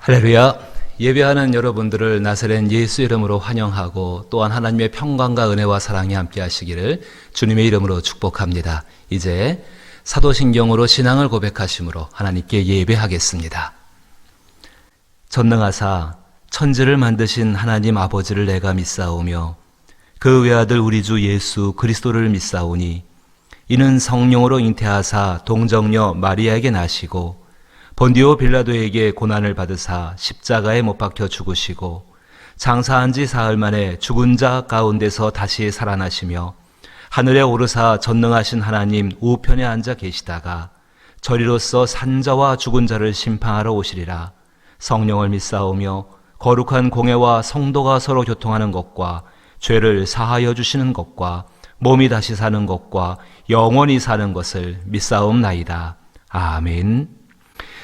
할렐루야. 예배하는 여러분들을 나사렛 예수 이름으로 환영하고 또한 하나님의 평강과 은혜와 사랑이 함께 하시기를 주님의 이름으로 축복합니다. 이제 사도신경으로 신앙을 고백하심으로 하나님께 예배하겠습니다. 전능하사 천지를 만드신 하나님 아버지를 내가 믿사오며 그 외아들 우리 주 예수 그리스도를 믿사오니 이는 성령으로 잉태하사 동정녀 마리아에게 나시고 본디오 빌라도에게 고난을 받으사 십자가에 못 박혀 죽으시고 장사한 지 사흘 만에 죽은 자 가운데서 다시 살아나시며 하늘에 오르사 전능하신 하나님 우편에 앉아 계시다가 저리로서 산자와 죽은 자를 심판하러 오시리라. 성령을 믿사오며 거룩한 공회와 성도가 서로 교통하는 것과 죄를 사하여 주시는 것과 몸이 다시 사는 것과 영원히 사는 것을 믿사옵나이다. 아멘.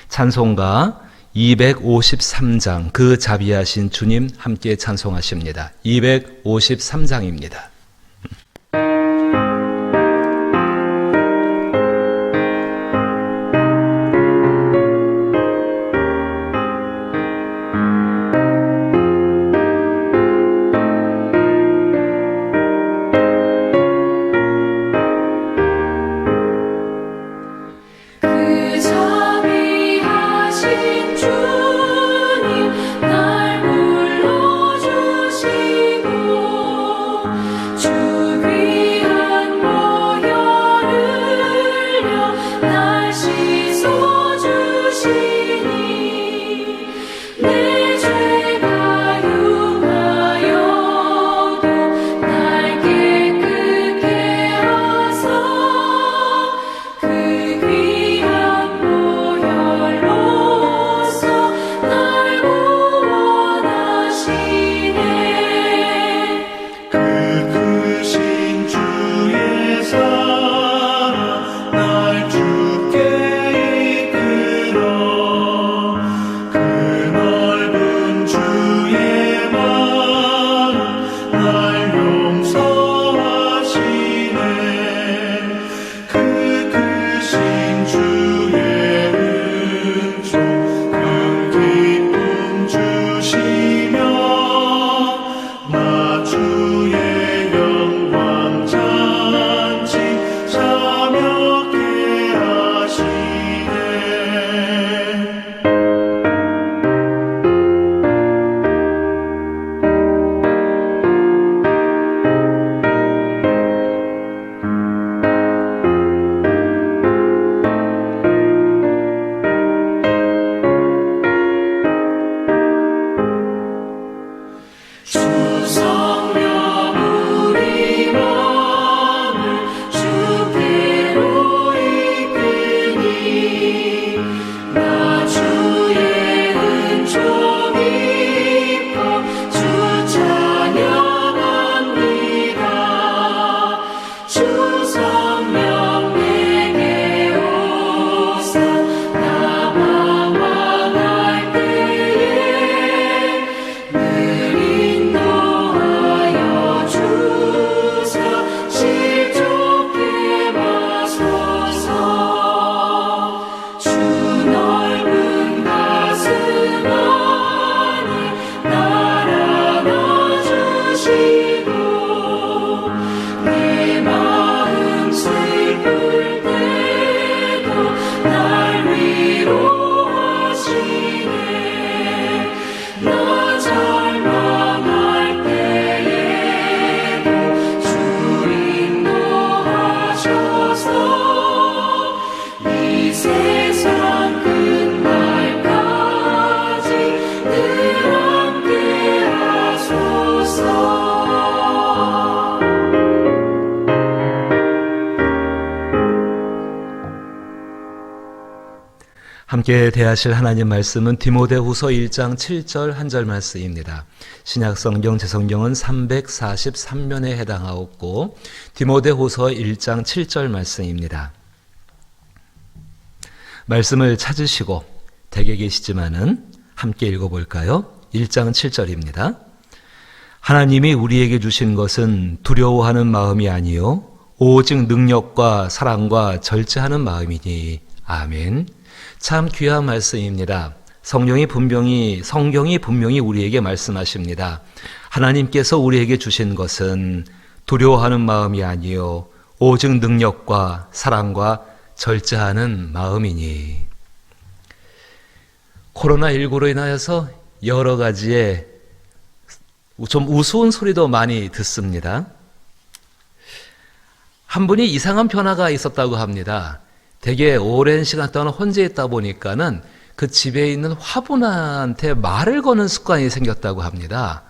찬송가 253장 그 자비하신 주님 함께 찬송하십니다. 253장입니다. 함께 대하실 하나님 말씀은 디모데후서 1장 7절 한 절 말씀입니다. 신약성경 제성경은 343면에 해당하였고 디모데후서 1장 7절 말씀입니다. 말씀을 찾으시고 댁에 계시지만은 함께 읽어볼까요? 1장 7절입니다. 하나님이 우리에게 주신 것은 두려워하는 마음이 아니요 오직 능력과 사랑과 절제하는 마음이니. 아멘. 참 귀한 말씀입니다. 성경이 분명히 우리에게 말씀하십니다. 하나님께서 우리에게 주신 것은 두려워하는 마음이 아니요 오직 능력과 사랑과 절제하는 마음이니. 코로나19로 인하여서 여러 가지의 좀 우스운 소리도 많이 듣습니다. 한 분이 이상한 변화가 있었다고 합니다. 되게 오랜 시간 동안 혼자 있다 보니까는 그 집에 있는 화분한테 말을 거는 습관이 생겼다고 합니다.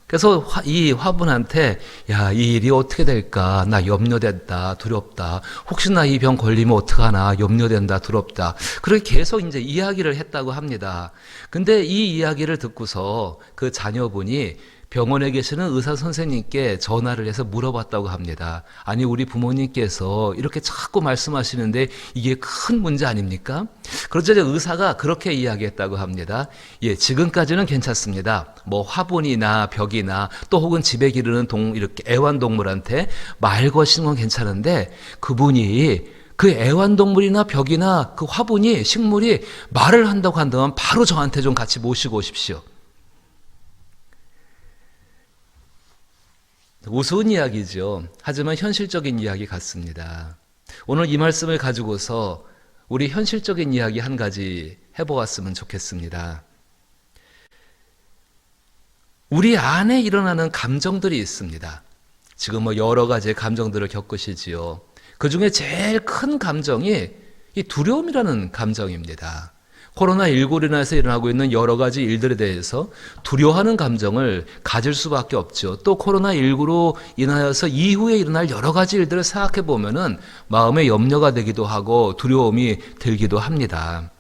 그래서 이 화분한테 야, 이 일이 어떻게 될까? 나 염려된다, 두렵다. 혹시나 이 병 걸리면 어떡하나? 염려된다, 두렵다. 그렇게 계속 이제 이야기를 했다고 합니다. 근데 이 이야기를 듣고서 그 자녀분이 병원에 계시는 의사 선생님께 전화를 해서 물어봤다고 합니다. 아니, 우리 부모님께서 이렇게 자꾸 말씀하시는데 이게 큰 문제 아닙니까? 그러자 의사가 그렇게 이야기했다고 합니다. 예, 지금까지는 괜찮습니다. 뭐 화분이나 벽이나 또 혹은 집에 기르는 이렇게 애완동물한테 말 거시는 건 괜찮은데 그분이 그 애완동물이나 벽이나 그 화분이 식물이 말을 한다고 한다면 바로 저한테 좀 같이 모시고 오십시오. 우스운 이야기죠. 하지만 현실적인 이야기 같습니다. 오늘 이 말씀을 가지고서 우리 현실적인 이야기 한 가지 해보았으면 좋겠습니다. 우리 안에 일어나는 감정들이 있습니다. 지금 뭐 여러 가지의 감정들을 겪으시지요. 그 중에 제일 큰 감정이 이 두려움이라는 감정입니다. 코로나19로 인해서 일어나고 있는 여러 가지 일들에 대해서 두려워하는 감정을 가질 수밖에 없죠. 또 코로나19로 인하여서 이후에 일어날 여러 가지 일들을 생각해 보면은 마음에 염려가 되기도 하고 두려움이 들기도 합니다.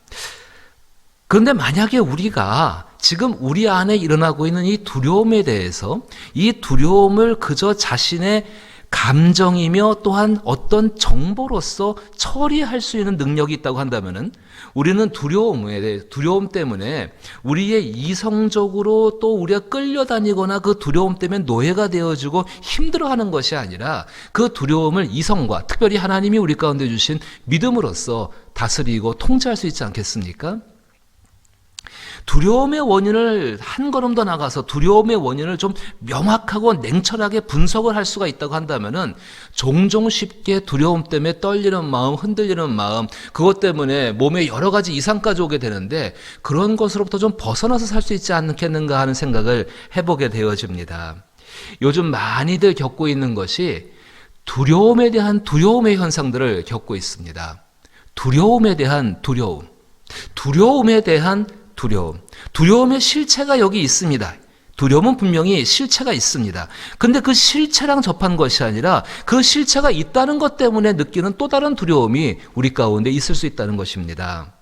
그런데 만약에 우리가 지금 우리 안에 일어나고 있는 이 두려움에 대해서 이 두려움을 그저 자신의 감정이며 또한 어떤 정보로서 처리할 수 있는 능력이 있다고 한다면은 우리는 두려움 때문에 우리의 이성적으로 또 우리가 끌려다니거나 그 두려움 때문에 노예가 되어지고 힘들어하는 것이 아니라 그 두려움을 이성과 특별히 하나님이 우리 가운데 주신 믿음으로써 다스리고 통제할 수 있지 않겠습니까? 두려움의 원인을 한 걸음 더 나가서 두려움의 원인을 좀 명확하고 냉철하게 분석을 할 수가 있다고 한다면은 종종 쉽게 두려움 때문에 떨리는 마음, 흔들리는 마음, 그것 때문에 몸에 여러 가지 이상까지 오게 되는데 그런 것으로부터 좀 벗어나서 살 수 있지 않겠는가 하는 생각을 해보게 되어집니다. 요즘 많이들 겪고 있는 것이 두려움에 대한 두려움의 현상들을 겪고 있습니다. 두려움에 대한 두려움, 두려움에 대한 두려움. 두려움의 실체가 여기 있습니다. 두려움은 분명히 실체가 있습니다. 근데 그 실체랑 접한 것이 아니라 그 실체가 있다는 것 때문에 느끼는 또 다른 두려움이 우리 가운데 있을 수 있다는 것입니다.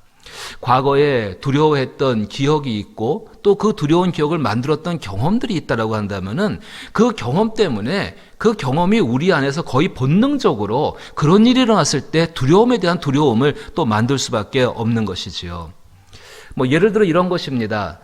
과거에 두려워했던 기억이 있고 또 그 두려운 기억을 만들었던 경험들이 있다라고 한다면은 그 경험 때문에 그 경험이 우리 안에서 거의 본능적으로 그런 일이 일어났을 때 두려움에 대한 두려움을 또 만들 수밖에 없는 것이지요. 뭐 예를 들어 이런 것입니다.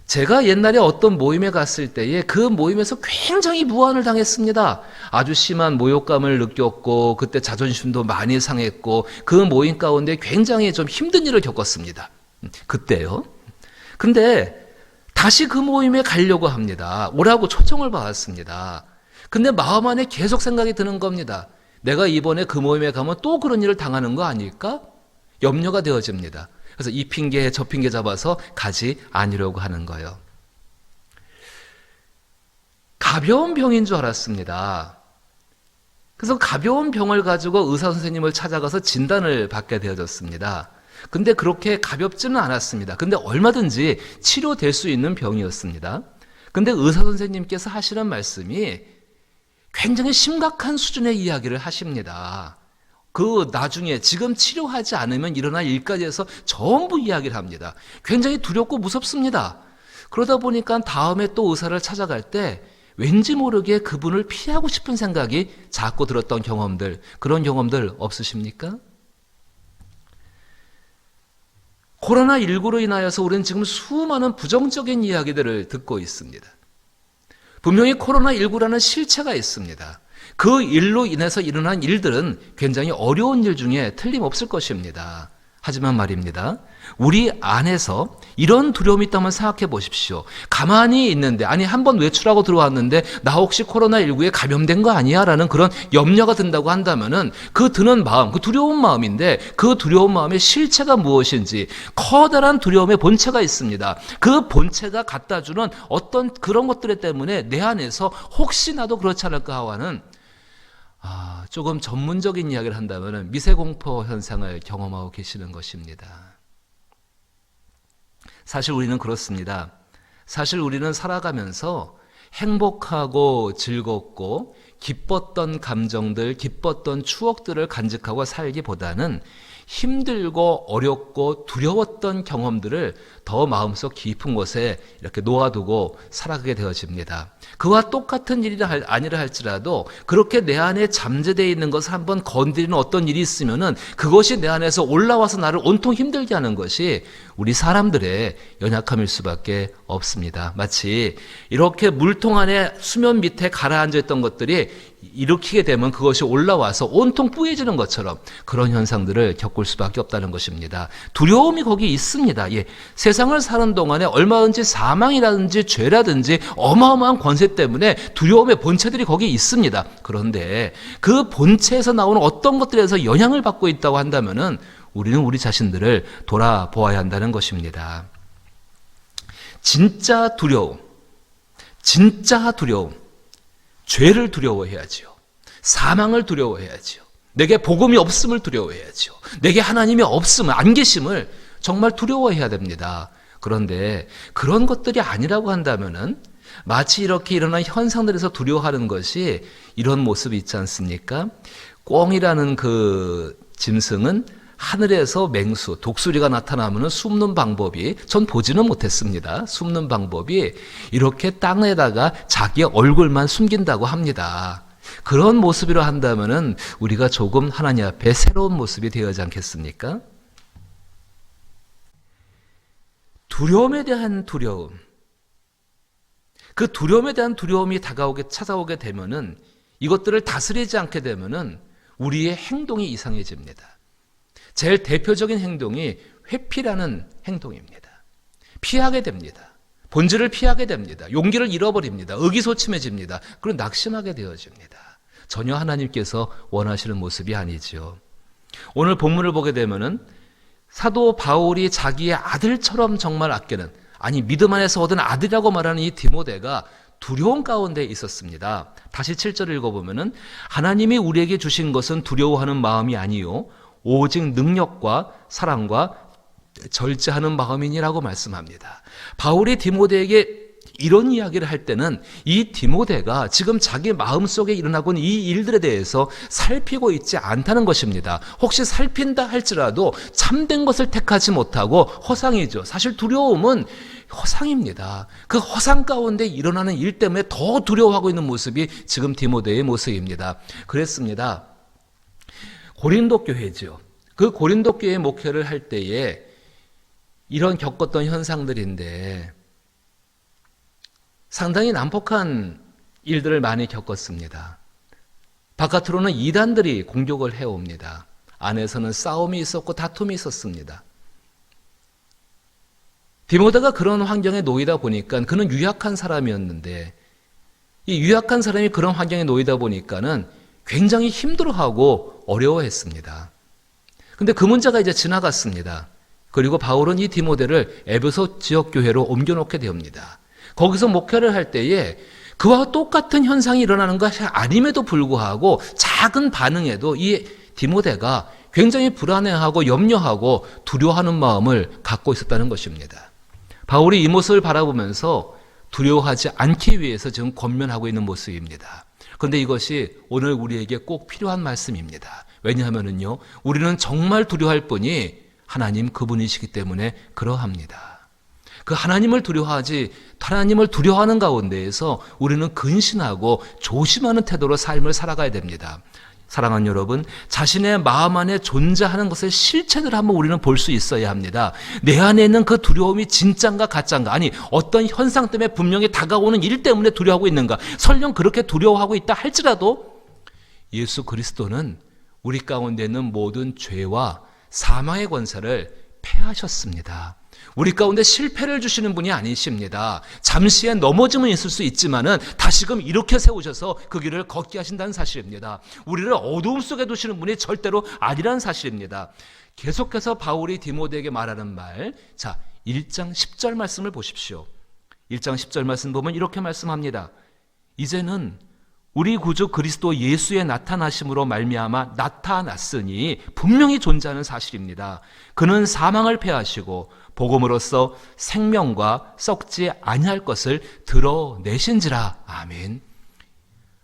제가 옛날에 어떤 모임에 갔을 때에 그 모임에서 굉장히 무안을 당했습니다. 아주 심한 모욕감을 느꼈고 그때 자존심도 많이 상했고 그 모임 가운데 굉장히 좀 힘든 일을 겪었습니다. 그때요. 근데 다시 그 모임에 가려고 합니다. 오라고 초청을 받았습니다. 근데 마음 안에 계속 생각이 드는 겁니다. 내가 이번에 그 모임에 가면 또 그런 일을 당하는 거 아닐까? 염려가 되어집니다. 그래서 이 핑계 저 핑계 잡아서 가지 않으려고 하는 거예요. 가벼운 병인 줄 알았습니다. 그래서 가벼운 병을 가지고 의사 선생님을 찾아가서 진단을 받게 되어졌습니다. 근데 그렇게 가볍지는 않았습니다. 근데 얼마든지 치료될 수 있는 병이었습니다. 근데 의사 선생님께서 하시는 말씀이 굉장히 심각한 수준의 이야기를 하십니다. 그 나중에 지금 치료하지 않으면 일어날 일까지 해서 전부 이야기를 합니다. 굉장히 두렵고 무섭습니다. 그러다 보니까 다음에 또 의사를 찾아갈 때 왠지 모르게 그분을 피하고 싶은 생각이 자꾸 들었던 경험들, 그런 경험들 없으십니까? 코로나19로 인하여서 우리는 지금 수많은 부정적인 이야기들을 듣고 있습니다. 분명히 코로나19라는 실체가 있습니다. 그 일로 인해서 일어난 일들은 굉장히 어려운 일 중에 틀림없을 것입니다. 하지만 말입니다. 우리 안에서 이런 두려움이 있다면 생각해 보십시오. 가만히 있는데, 아니 한번 외출하고 들어왔는데 나 혹시 코로나19에 감염된 거 아니야? 라는 그런 염려가 든다고 한다면은 그 드는 마음, 그 두려운 마음인데 그 두려운 마음의 실체가 무엇인지 커다란 두려움의 본체가 있습니다. 그 본체가 갖다 주는 어떤 그런 것들 때문에 내 안에서 혹시 나도 그렇지 않을까 하는 조금 전문적인 이야기를 한다면 미세공포 현상을 경험하고 계시는 것입니다. 사실 우리는 그렇습니다. 사실 우리는 살아가면서 행복하고 즐겁고 기뻤던 감정들, 기뻤던 추억들을 간직하고 살기보다는 힘들고 어렵고 두려웠던 경험들을 더 마음속 깊은 곳에 이렇게 놓아두고 살아가게 되어집니다. 그와 똑같은 일이 아니라 할지라도 그렇게 내 안에 잠재되어 있는 것을 한번 건드리는 어떤 일이 있으면은 그것이 내 안에서 올라와서 나를 온통 힘들게 하는 것이 우리 사람들의 연약함일 수밖에 없습니다. 마치 이렇게 물통 안에 수면 밑에 가라앉아 있던 것들이 일으키게 되면 그것이 올라와서 온통 뿌얘지는 것처럼 그런 현상들을 겪을 수밖에 없다는 것입니다. 두려움이 거기 있습니다. 세상을 사는 동안에 얼마든지 사망이라든지 죄라든지 어마어마한 권세 때문에 두려움의 본체들이 거기 있습니다. 그런데 그 본체에서 나오는 어떤 것들에서 영향을 받고 있다고 한다면은 우리는 우리 자신들을 돌아보아야 한다는 것입니다. 진짜 두려움, 죄를 두려워해야지요. 사망을 두려워해야지요. 내게 복음이 없음을 두려워해야지요. 내게 하나님이 없음을, 안 계심을 정말 두려워해야 됩니다. 그런데 그런 것들이 아니라고 한다면은 마치 이렇게 일어난 현상들에서 두려워하는 것이 이런 모습이 있지 않습니까? 꿩이라는 그 짐승은 하늘에서 맹수, 독수리가 나타나면 숨는 방법이, 전 보지는 못했습니다. 숨는 방법이 이렇게 땅에다가 자기의 얼굴만 숨긴다고 합니다. 그런 모습이라 한다면은 우리가 조금 하나님 앞에 새로운 모습이 되어야지 않겠습니까? 두려움에 대한 두려움. 그 두려움에 대한 두려움이 찾아오게 되면은 이것들을 다스리지 않게 되면은 우리의 행동이 이상해집니다. 제일 대표적인 행동이 회피라는 행동입니다. 피하게 됩니다. 본질을 피하게 됩니다. 용기를 잃어버립니다. 의기소침해집니다. 그리고 낙심하게 되어집니다. 전혀 하나님께서 원하시는 모습이 아니지요. 오늘 본문을 보게 되면은 사도 바울이 자기의 아들처럼 정말 아끼는, 아니 믿음 안에서 얻은 아들이라고 말하는 이 디모데가 두려움 가운데 있었습니다. 다시 7절을 읽어보면은 하나님이 우리에게 주신 것은 두려워하는 마음이 아니요 오직 능력과 사랑과 절제하는 마음이니라고 말씀합니다. 바울이 디모데에게 이런 이야기를 할 때는 이 디모데가 지금 자기 마음속에 일어나고 있는 이 일들에 대해서 살피고 있지 않다는 것입니다. 혹시 살핀다 할지라도 참된 것을 택하지 못하고 허상이죠. 사실 두려움은 허상입니다. 그 허상 가운데 일어나는 일 때문에 더 두려워하고 있는 모습이 지금 디모데의 모습입니다. 그랬습니다. 고린도 교회죠. 그 고린도 교회 목회를 할 때에 이런 겪었던 현상들인데 상당히 난폭한 일들을 많이 겪었습니다. 바깥으로는 이단들이 공격을 해옵니다. 안에서는 싸움이 있었고 다툼이 있었습니다. 디모데가 그런 환경에 놓이다 보니까 그는 유약한 사람이었는데 이 유약한 사람이 그런 환경에 놓이다 보니까는 굉장히 힘들어하고 어려워했습니다. 근데 그 문제가 이제 지나갔습니다. 그리고 바울은 이 디모데를 에베소 지역 교회로 옮겨놓게 됩니다. 거기서 목회를 할 때에 그와 똑같은 현상이 일어나는 것이 아님에도 불구하고 작은 반응에도 이 디모데가 굉장히 불안해하고 염려하고 두려워하는 마음을 갖고 있었다는 것입니다. 바울이 이 모습을 바라보면서 두려워하지 않기 위해서 지금 권면하고 있는 모습입니다. 그런데 이것이 오늘 우리에게 꼭 필요한 말씀입니다. 왜냐하면요, 우리는 정말 두려워할 분이 하나님 그분이시기 때문에 그러합니다. 그 하나님을 두려워하는 가운데에서 우리는 근신하고 조심하는 태도로 삶을 살아가야 됩니다. 사랑하는 여러분, 자신의 마음 안에 존재하는 것의 실체를 한번 우리는 볼 수 있어야 합니다. 내 안에 있는 그 두려움이 진짠가 가짠가, 아니 어떤 현상 때문에 분명히 다가오는 일 때문에 두려워하고 있는가, 설령 그렇게 두려워하고 있다 할지라도 예수 그리스도는 우리 가운데 있는 모든 죄와 사망의 권세를 패하셨습니다. 우리 가운데 실패를 주시는 분이 아니십니다. 잠시의 넘어짐은 있을 수 있지만은 다시금 이렇게 세우셔서 그 길을 걷게 하신다는 사실입니다. 우리를 어두움 속에 두시는 분이 절대로 아니라는 사실입니다. 계속해서 바울이 디모데에게 말하는 말, 자, 1장 10절 말씀을 보십시오. 1장 10절 말씀 보면 이렇게 말씀합니다. 이제는 우리 구주 그리스도 예수의 나타나심으로 말미암아 나타났으니 분명히 존재하는 사실입니다. 그는 사망을 패하시고 복음으로써 생명과 썩지 아니할 것을 드러내신지라. 아멘.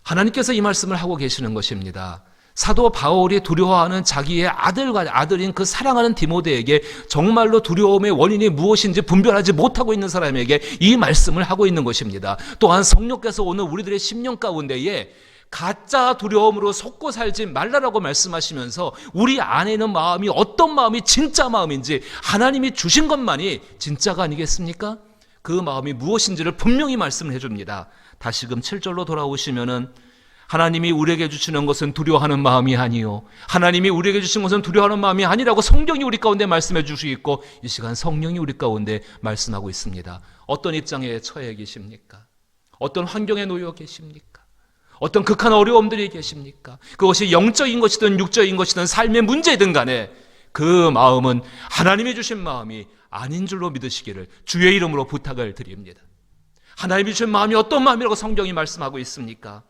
하나님께서 이 말씀을 하고 계시는 것입니다. 사도 바울이 두려워하는 자기의 아들인 그 사랑하는 디모데에게 정말로 두려움의 원인이 무엇인지 분별하지 못하고 있는 사람에게 이 말씀을 하고 있는 것입니다. 또한 성령께서 오늘 우리들의 심령 가운데에 가짜 두려움으로 속고 살지 말라라고 말씀하시면서 우리 안에 있는 마음이 어떤 마음이 진짜 마음인지 하나님이 주신 것만이 진짜가 아니겠습니까? 그 마음이 무엇인지를 분명히 말씀을 해줍니다. 다시금 7절로 돌아오시면은 하나님이 우리에게 주시는 것은 두려워하는 마음이 아니요, 하나님이 우리에게 주신 것은 두려워하는 마음이 아니라고 성경이 우리 가운데 말씀해 주시고 있고 이 시간 성령이 우리 가운데 말씀하고 있습니다. 어떤 입장에 처해 계십니까? 어떤 환경에 놓여 계십니까? 어떤 극한 어려움들이 계십니까? 그것이 영적인 것이든 육적인 것이든 삶의 문제이든 간에 그 마음은 하나님이 주신 마음이 아닌 줄로 믿으시기를 주의 이름으로 부탁을 드립니다. 하나님이 주신 마음이 어떤 마음이라고 성경이 말씀하고 있습니까?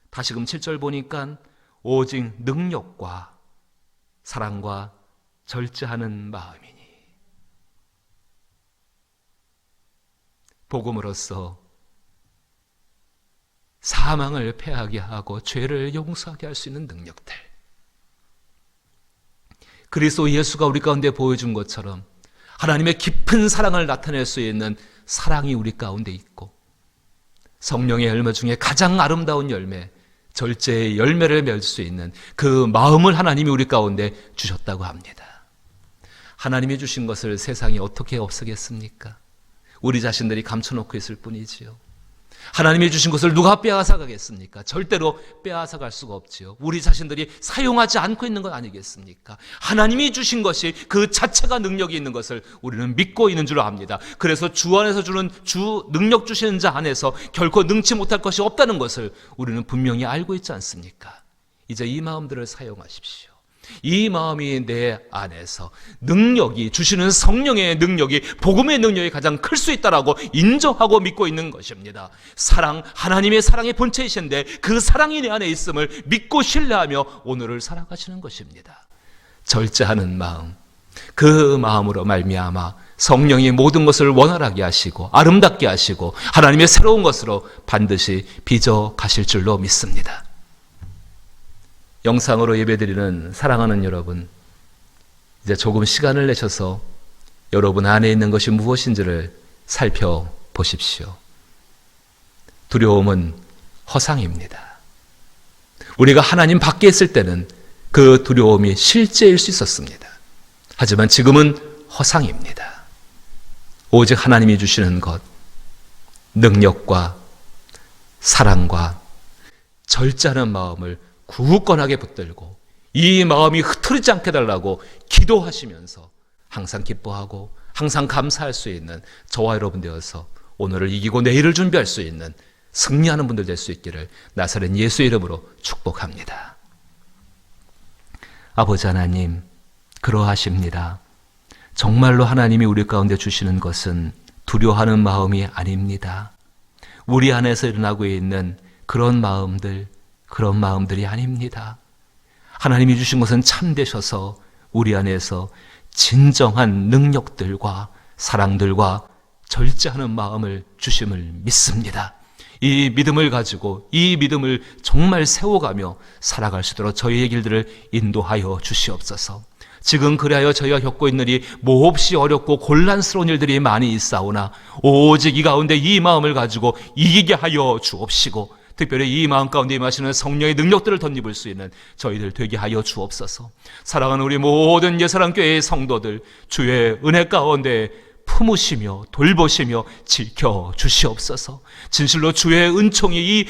다시금 7절 보니까 오직 능력과 사랑과 절제하는 마음이니 복음으로써 사망을 패하게 하고 죄를 용서하게 할 수 있는 능력들, 그리스도 예수가 우리 가운데 보여준 것처럼 하나님의 깊은 사랑을 나타낼 수 있는 사랑이 우리 가운데 있고 성령의 열매 중에 가장 아름다운 열매, 절제의 열매를 맺을 수 있는 그 마음을 하나님이 우리 가운데 주셨다고 합니다. 하나님이 주신 것을 세상이 어떻게 없애겠습니까? 우리 자신들이 감춰놓고 있을 뿐이지요. 하나님이 주신 것을 누가 빼앗아 가겠습니까? 절대로 빼앗아 갈 수가 없지요. 우리 자신들이 사용하지 않고 있는 것 아니겠습니까? 하나님이 주신 것이 그 자체가 능력이 있는 것을 우리는 믿고 있는 줄 압니다. 그래서 주 안에서 주는 주 능력 주시는 자 안에서 결코 능치 못할 것이 없다는 것을 우리는 분명히 알고 있지 않습니까? 이제 이 마음들을 사용하십시오. 이 마음이 내 안에서 능력이, 주시는 성령의 능력이, 복음의 능력이 가장 클 수 있다라고 인정하고 믿고 있는 것입니다. 사랑, 하나님의 사랑의 본체이신데 그 사랑이 내 안에 있음을 믿고 신뢰하며 오늘을 살아가시는 것입니다. 절제하는 마음, 그 마음으로 말미암아 성령이 모든 것을 원활하게 하시고 아름답게 하시고 하나님의 새로운 것으로 반드시 빚어 가실 줄로 믿습니다. 영상으로 예배드리는 사랑하는 여러분, 이제 조금 시간을 내셔서 여러분 안에 있는 것이 무엇인지를 살펴보십시오. 두려움은 허상입니다. 우리가 하나님 밖에 있을 때는 그 두려움이 실제일 수 있었습니다. 하지만 지금은 허상입니다. 오직 하나님이 주시는 것, 능력과 사랑과 절제하는 마음을 굳건하게 붙들고 이 마음이 흐트러지지 않게 달라고 기도하시면서 항상 기뻐하고 항상 감사할 수 있는 저와 여러분 되어서 오늘을 이기고 내일을 준비할 수 있는 승리하는 분들 될 수 있기를 나사렛 예수의 이름으로 축복합니다. 아버지 하나님, 그러하십니다. 정말로 하나님이 우리 가운데 주시는 것은 두려워하는 마음이 아닙니다. 우리 안에서 일어나고 있는 그런 마음들이 아닙니다. 하나님이 주신 것은 참되셔서 우리 안에서 진정한 능력들과 사랑들과 절제하는 마음을 주심을 믿습니다. 이 믿음을 가지고 이 믿음을 정말 세워가며 살아갈 수 있도록 저희의 길들을 인도하여 주시옵소서. 지금 그리하여 저희가 겪고 있는 이 몹시 어렵고 곤란스러운 일들이 많이 있사오나 오직 이 가운데 이 마음을 가지고 이기게 하여 주옵시고 특별히 이 마음 가운데 임하시는 성령의 능력들을 덧입을 수 있는 저희들 되게 하여 주옵소서. 사랑하는 우리 모든 예사랑교회의 성도들 주의 은혜 가운데 품으시며 돌보시며 지켜주시옵소서. 진실로 주의 은총이 이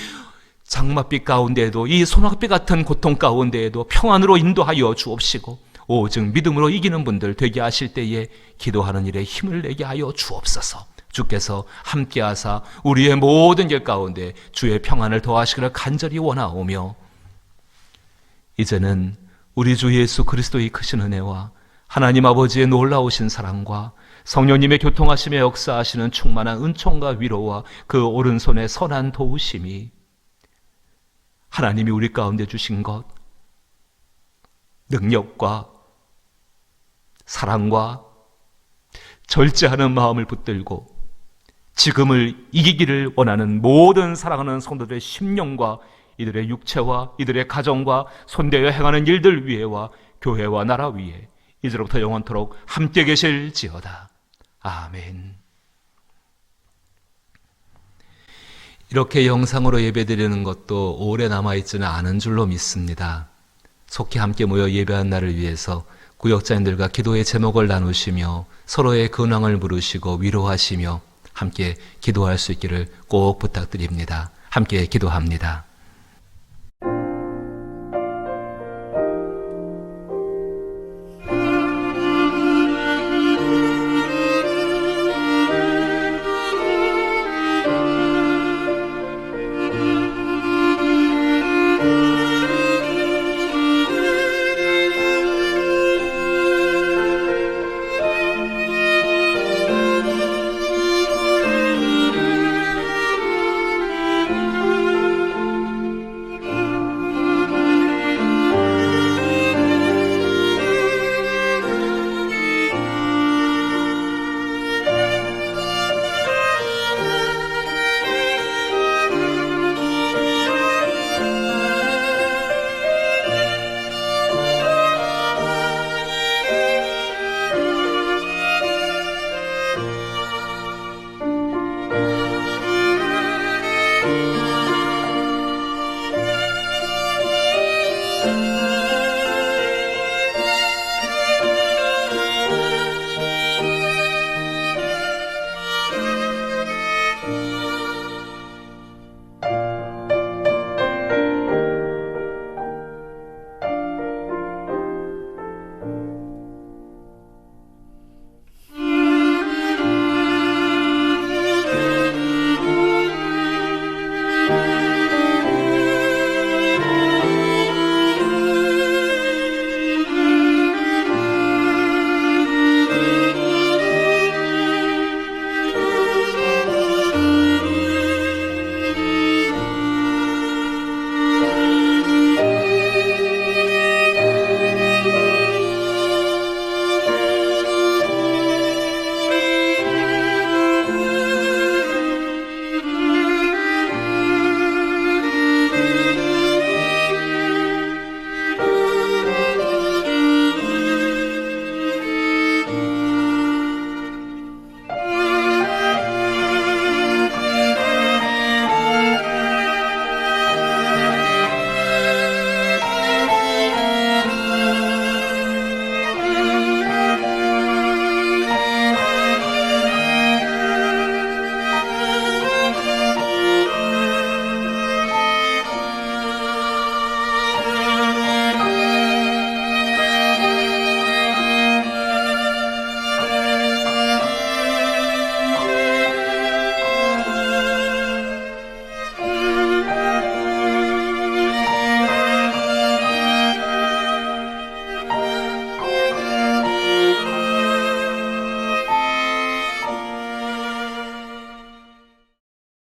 장맛빛 가운데에도 이 소낙빛 같은 고통 가운데에도 평안으로 인도하여 주옵시고 오직 믿음으로 이기는 분들 되게 하실 때에 기도하는 일에 힘을 내게 하여 주옵소서. 주께서 함께하사 우리의 모든 길 가운데 주의 평안을 더하시기를 간절히 원하오며, 이제는 우리 주 예수 그리스도의 크신 은혜와 하나님 아버지의 놀라우신 사랑과 성령님의 교통하심에 역사하시는 충만한 은총과 위로와 그 오른손의 선한 도우심이, 하나님이 우리 가운데 주신 것, 능력과 사랑과 절제하는 마음을 붙들고 지금을 이기기를 원하는 모든 사랑하는 성도들의 심령과 이들의 육체와 이들의 가정과 손대어 행하는 일들 위에와 교회와 나라 위에 이제로부터 영원토록 함께 계실지어다. 아멘. 이렇게 영상으로 예배드리는 것도 오래 남아있지는 않은 줄로 믿습니다. 속히 함께 모여 예배한 날을 위해서 구역자님들과 기도의 제목을 나누시며 서로의 근황을 물으시고 위로하시며 함께 기도할 수 있기를 꼭 부탁드립니다. 함께 기도합니다.